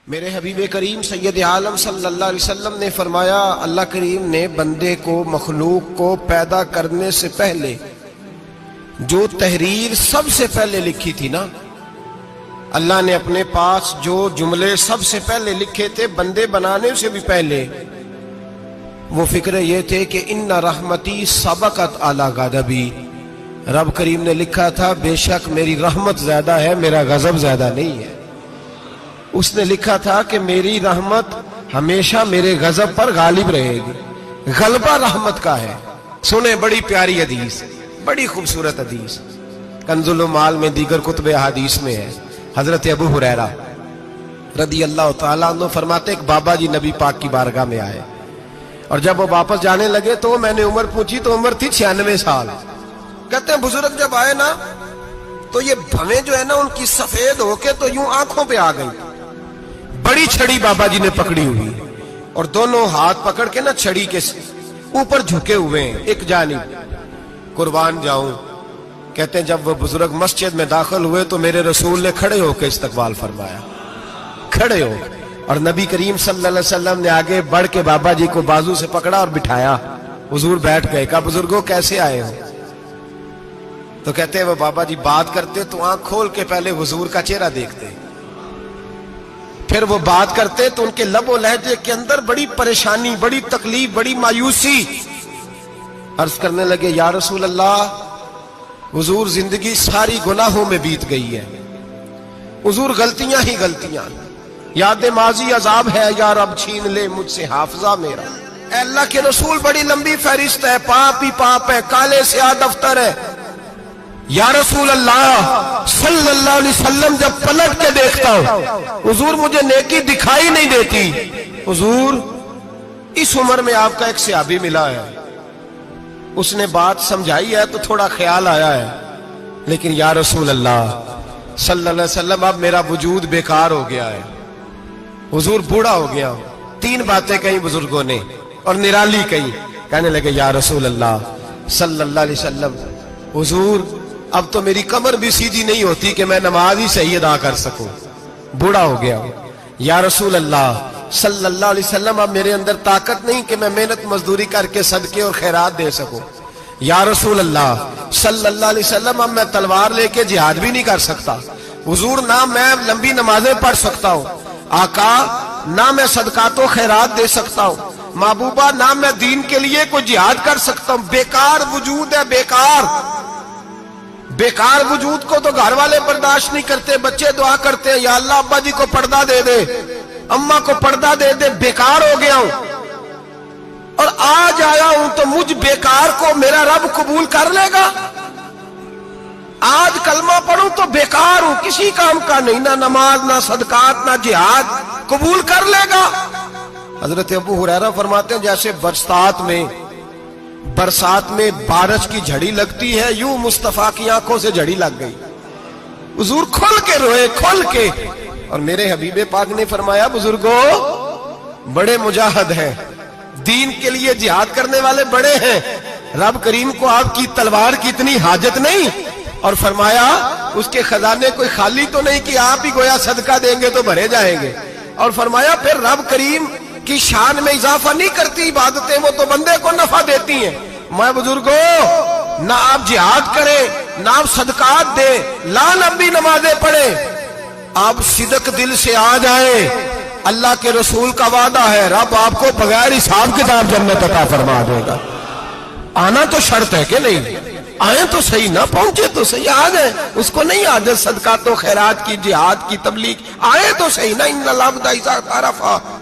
میرے حبیب کریم سید عالم صلی اللہ علیہ وسلم نے فرمایا، اللہ کریم نے بندے کو، مخلوق کو پیدا کرنے سے پہلے جو تحریر سب سے پہلے لکھی تھی نا، اللہ نے اپنے پاس جو جملے سب سے پہلے لکھے تھے بندے بنانے سے بھی پہلے، وہ فکر یہ تھے کہ ان رحمتی سبقت اعلی غضبی، رب کریم نے لکھا تھا بے شک میری رحمت زیادہ ہے، میرا غضب زیادہ نہیں ہے۔ اس نے لکھا تھا کہ میری رحمت ہمیشہ میرے غضب پر غالب رہے گی، غلبہ رحمت کا ہے۔ سنیں بڑی پیاری حدیث، بڑی خوبصورت حدیث، کنز المال میں دیگر کتب احادیث میں ہے۔ حضرت ابو ہریرہ رضی اللہ تعالیٰ عنہ فرماتے ایک بابا جی نبی پاک کی بارگاہ میں آئے، اور جب وہ واپس جانے لگے تو میں نے عمر پوچھی تو عمر تھی 96 سال۔ کہتے ہیں بزرگ جب آئے نا تو یہ بھویں جو ہے نا ان کی سفید ہو کے تو یوں آنکھوں پہ آ گئی، بڑی چھڑی بابا جی نے پکڑی ہوئی اور دونوں ہاتھ پکڑ کے نا چھڑی کے اوپر جھکے ہوئے ہیں ایک جانب، قربان جاؤں۔ کہتے ہیں جب وہ بزرگ مسجد میں داخل ہوئے تو میرے رسول نے کھڑے ہو کے استقبال فرمایا، کھڑے ہو، اور نبی کریم صلی اللہ علیہ وسلم نے آگے بڑھ کے بابا جی کو بازو سے پکڑا اور بٹھایا۔ حضور بیٹھ گئے، کہا بزرگوں کیسے آئے ہو؟ تو کہتے ہیں وہ بابا جی بات کرتے تو آنکھ کھول کے پہلے حضور کا چہرہ دیکھتے، پھر وہ بات کرتے تو ان کے لب و لہجے کے اندر بڑی پریشانی، بڑی تکلیف، بڑی مایوسی۔ عرض کرنے لگے یا رسول اللہ، حضور زندگی ساری گناہوں میں بیت گئی ہے، حضور غلطیاں ہی غلطیاں، یاد ماضی عذاب ہے، یا رب چھین لے مجھ سے حافظہ میرا۔ اے اللہ کے رسول بڑی لمبی فہرست ہے، پاپ ہی پاپ ہے، کالے سیاہ دفتر ہے۔ یا رسول اللہ صلی اللہ علیہ وسلم جب پلٹ کے دیکھتا ہوں حضور مجھے نیکی دکھائی نہیں دیتی۔ حضور اس عمر میں آپ کا ایک صحابی ملا ہے، اس نے بات سمجھائی ہے تو تھوڑا خیال آیا ہے، لیکن یا رسول اللہ صلی اللہ علیہ وسلم اب میرا وجود بیکار ہو گیا ہے، حضور بوڑھا ہو گیا ہوں۔ تین باتیں کہیں بزرگوں نے اور نرالی کہیں، کہنے لگے یا رسول اللہ صلی اللہ علیہ وسلم، حضور اب تو میری کمر بھی سیدھی نہیں ہوتی کہ میں نماز ہی صحیح ادا کر سکوں، بوڑھا ہو گیا ہوں۔ یا رسول اللہ صلی اللہ علیہ وسلم اب میرے اندر طاقت نہیں کہ میں محنت مزدوری کر کے صدقے اور خیرات دے سکوں۔ یا رسول اللہ صلی اللہ علیہ وسلم اب میں تلوار لے کے جہاد بھی نہیں کر سکتا، حضور نہ میں لمبی نمازیں پڑھ سکتا ہوں، آقا نہ میں صدقات و خیرات دے سکتا ہوں، محبوبہ نہ میں دین کے لیے کوئی جہاد کر سکتا ہوں، بیکار وجود ہے، بیکار بیکار وجود کو تو گھر والے برداشت نہیں کرتے، بچے دعا کرتے ہیں یا اللہ ابا جی کو پردہ دے دے، اماں کو پردہ دے دے، بیکار ہو گیا ہوں اور آج آیا ہوں تو مجھ بیکار کو میرا رب قبول کر لے گا؟ آج کلمہ پڑھوں تو بیکار ہوں، کسی کام کا نہیں، نہ نماز نہ صدقات نہ جہاد، قبول کر لے گا؟ حضرت ابو ہریرہ فرماتے ہیں جیسے برسات میں بارش کی جھڑی لگتی ہے، یوں مصطفیٰ کی آنکھوں سے جھڑی لگ گئی، حضور کھل کے روئے، کھل کے۔ اور میرے حبیب پاک نے فرمایا بزرگوں بڑے مجاہد ہیں، دین کے لیے جہاد کرنے والے بڑے ہیں، رب کریم کو آپ کی تلوار کی اتنی حاجت نہیں، اور فرمایا اس کے خزانے کوئی خالی تو نہیں کہ آپ ہی گویا صدقہ دیں گے تو بھرے جائیں گے، اور فرمایا پھر رب کریم کی شان میں اضافہ نہیں کرتی عبادتیں، وہ تو بندے کو نفع دیتی ہیں۔ میں بزرگوں نہ آپ جہاد کریں، نہ آپ صدقات دیں، لا لمبی نمازیں پڑھیں، آپ صدق دل سے آ جائیں، اللہ کے رسول کا وعدہ ہے رب آپ کو بغیر حساب کتاب جنت عطا فرما دے گا۔ آنا تو شرط ہے کہ نہیں؟ آئیں تو صحیح، نہ پہنچے تو صحیح، آ جائیں، اس کو نہیں عادت صدقات و خیرات کی، جہاد کی، تبلیغ، آئے تو صحیح نا۔ ان العبد اذا عرف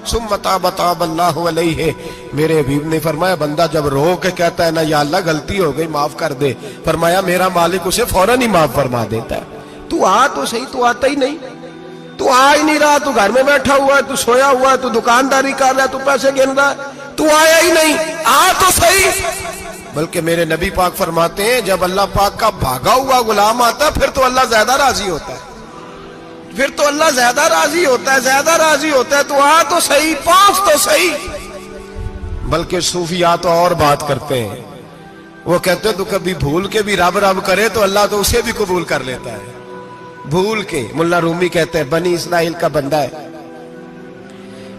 ثم تاب تاب اللہ علیہ۔ میرے حبیب نے فرمایا بندہ جب رو کے کہتا ہے نا یا اللہ غلطی ہو گئی معاف کر دے، فرمایا میرا مالک اسے فوراً ہی معاف فرما دیتا ہے۔ تو آ تو صحیح، تو آتا ہی نہیں، تو آ ہی نہیں رہا، تو گھر میں بیٹھا ہوا ہے، تو سویا ہوا ہے، تو دکانداری کر رہا ہے، تو پیسے گن رہا ہے، تو آیا ہی نہیں، آ تو صحیح۔ بلکہ میرے نبی پاک فرماتے ہیں جب اللہ پاک کا بھاگا ہوا غلام آتا ہے پھر تو اللہ زیادہ راضی ہوتا ہے، پھر تو اللہ زیادہ راضی ہوتا ہے، زیادہ راضی ہوتا ہے، تو آ تو صحیح، پہنچ تو صحیح۔ بلکہ صوفیاء تو اور بات کرتے ہیں، وہ کہتے ہیں تو کبھی بھول کے بھی رب رب کرے تو اللہ تو اسے بھی قبول کر لیتا ہے، بھول کے۔ ملا رومی کہتے ہیں بنی اسرائیل کا بندہ ہے،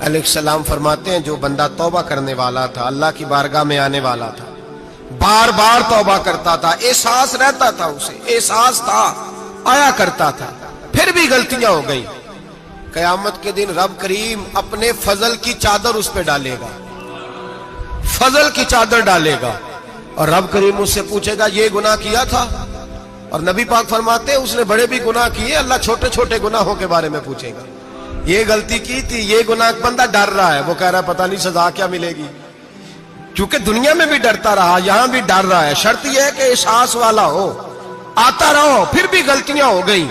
علیہ السلام فرماتے ہیں جو بندہ توبہ کرنے والا تھا، اللہ کی بارگاہ میں آنے والا تھا، بار بار توبہ کرتا تھا، احساس رہتا تھا، اسے احساس تھا، آیا کرتا تھا، پھر بھی غلطیاں ہو گئی، قیامت کے دن رب کریم اپنے فضل کی چادر اس پہ ڈالے گا، فضل کی چادر ڈالے گا، اور رب کریم اس سے پوچھے گا یہ گناہ کیا تھا؟ اور نبی پاک فرماتے ہیں اس نے بڑے بھی گناہ کیے، اللہ چھوٹے چھوٹے گناہوں کے بارے میں پوچھے گا، یہ غلطی کی تھی، یہ گناہ، بندہ ڈر رہا ہے، وہ کہہ رہا ہے پتہ نہیں سزا کیا ملے گی، کیونکہ دنیا میں بھی ڈرتا رہا، یہاں بھی ڈر رہا ہے، شرط یہ ہے کہ احساس والا ہو، آتا رہو، پھر بھی غلطیاں ہو گئیں،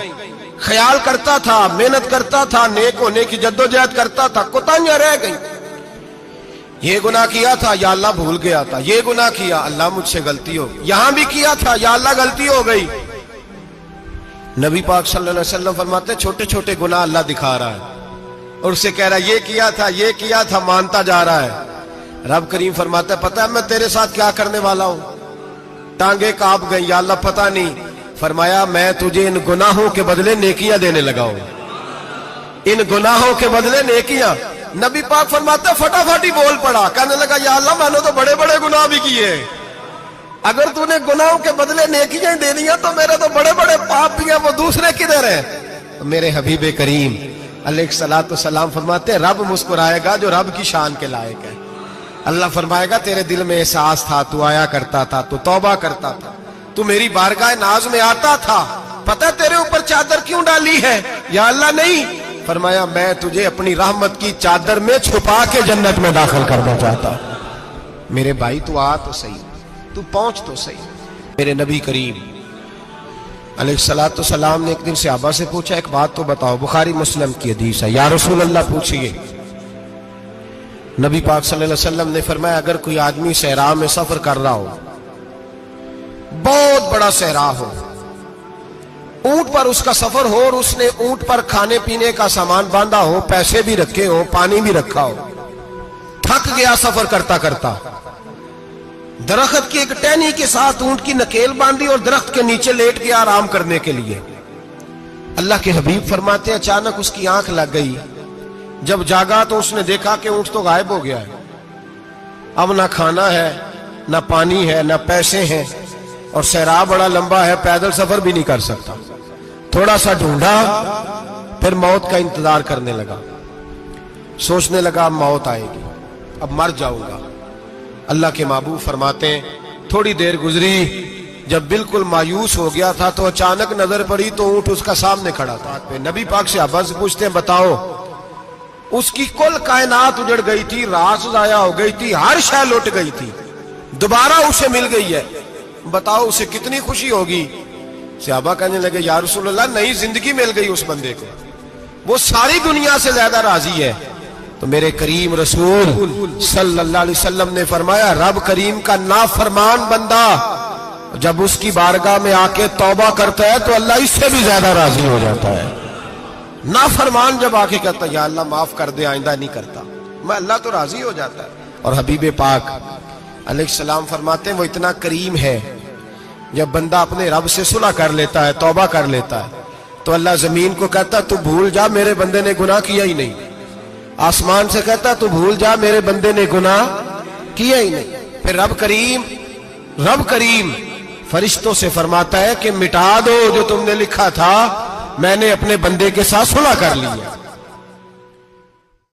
خیال کرتا تھا، محنت کرتا تھا، نیک ہونے کی جدوجہد کرتا تھا، کوتاہیاں رہ گئیں، یہ گناہ کیا تھا یا اللہ بھول گیا تھا، یہ گناہ کیا اللہ مجھ سے غلطی ہو گئی، یہاں بھی کیا تھا یا اللہ غلطی ہو گئی۔ نبی پاک صلی اللہ علیہ وسلم فرماتے ہیں چھوٹے چھوٹے گناہ اللہ دکھا رہا ہے اور اسے کہہ رہا ہے یہ کیا تھا، مانتا جا رہا ہے۔ رب کریم فرماتا ہے پتہ ہے میں تیرے ساتھ کیا کرنے والا ہوں؟ ٹانگیں کانپ گئیں، یا اللہ پتہ نہیں، فرمایا میں تجھے ان گناہوں کے بدلے نیکیاں دینے لگا ہوں، ان گناہوں کے بدلے نیکیاں۔ نبی پاک فرماتا ہے فٹافٹ ہی بول پڑا، کہنے لگا یا اللہ میں نے تو بڑے بڑے گناہ بھی کیے، اگر تو نے گناہوں کے بدلے نیکیاں دے دیا تو میرے تو بڑے بڑے پاپ بھی ہیں، وہ دوسرے کدھر ہیں؟ میرے حبیب کریم علیہ الصلوۃ والسلام فرماتے ہیں رب مسکرائے گا جو رب کی شان کے لائق ہے، اللہ فرمائے گا تیرے دل میں احساس تھا، تو آیا کرتا تھا، تو توبہ کرتا تھا، تو میری بارگاہ ناز میں آتا تھا، پتہ تیرے اوپر چادر کیوں ڈالی ہے؟ یا اللہ نہیں، فرمایا میں تجھے اپنی رحمت کی چادر میں چھپا کے جنت میں داخل کرنا چاہتا ہوں۔ میرے بھائی تو آ تو صحیح، تو پہنچ تو صحیح۔ میرے نبی کریم علیہ الصلوۃ والسلام نے ایک دن صحابہ سے پوچھا ایک بات تو بتاؤ، بخاری مسلم کی حدیث ہے، یا رسول اللہ پوچھئے۔ نبی پاک صلی اللہ علیہ وسلم نے فرمایا اگر کوئی آدمی صحرا میں سفر کر رہا ہو، بہت بڑا صحرا ہو، اونٹ پر اس کا سفر ہو اور اس نے اونٹ پر کھانے پینے کا سامان باندھا ہو، پیسے بھی رکھے ہو، پانی بھی رکھا ہو، تھک گیا سفر کرتا کرتا، درخت کی ایک ٹہنی کے ساتھ اونٹ کی نکیل باندھی اور درخت کے نیچے لیٹ گیا آرام کرنے کے لیے۔ اللہ کے حبیب فرماتے ہیں اچانک اس کی آنکھ لگ گئی، جب جاگا تو اس نے دیکھا کہ اونٹ تو غائب ہو گیا ہے، اب نہ کھانا ہے، نہ پانی ہے، نہ پیسے ہیں، اور صحرا بڑا لمبا ہے، پیدل سفر بھی نہیں کر سکتا۔ تھوڑا سا ڈھونڈا، پھر موت کا انتظار کرنے لگا، سوچنے لگا اب موت آئے گی، اب مر جاؤں گا۔ اللہ کے محبوب فرماتے ہیں تھوڑی دیر گزری، جب بالکل مایوس ہو گیا تھا تو اچانک نظر پڑی تو اونٹ اس کا سامنے کھڑا تھا۔ نبی پاک سے عباس پوچھتے ہیں بتاؤ، اس کی کل کائنات اجڑ گئی تھی، راز ضائع ہو گئی تھی، ہر شے لٹ گئی تھی، دوبارہ اسے مل گئی ہے، بتاؤ اسے کتنی خوشی ہوگی؟ صحابہ کہنے لگے یا رسول اللہ نئی زندگی مل گئی اس بندے کو، وہ ساری دنیا سے زیادہ راضی ہے۔ تو میرے کریم رسول صلی اللہ علیہ وسلم نے فرمایا رب کریم کا نافرمان بندہ جب اس کی بارگاہ میں آ کے توبہ کرتا ہے تو اللہ اس سے بھی زیادہ راضی ہو جاتا ہے۔ نافرمان جب آ کے کہتا ہے یا اللہ معاف کر دے، آئندہ نہیں کرتا، میں اللہ تو راضی ہو جاتا ہے۔ اور حبیب پاک علیہ السلام فرماتے ہیں وہ اتنا کریم ہے، جب بندہ اپنے رب سے صلح کر لیتا ہے، توبہ کر لیتا ہے، تو اللہ زمین کو کہتا تو بھول جا میرے بندے نے گناہ کیا ہی نہیں، آسمان سے کہتا تو بھول جا میرے بندے نے گناہ کیا ہی نہیں۔ پھر رب کریم فرشتوں سے فرماتا ہے کہ مٹا دو جو تم نے لکھا تھا، میں نے اپنے بندے کے ساتھ صلح کر لی ہے۔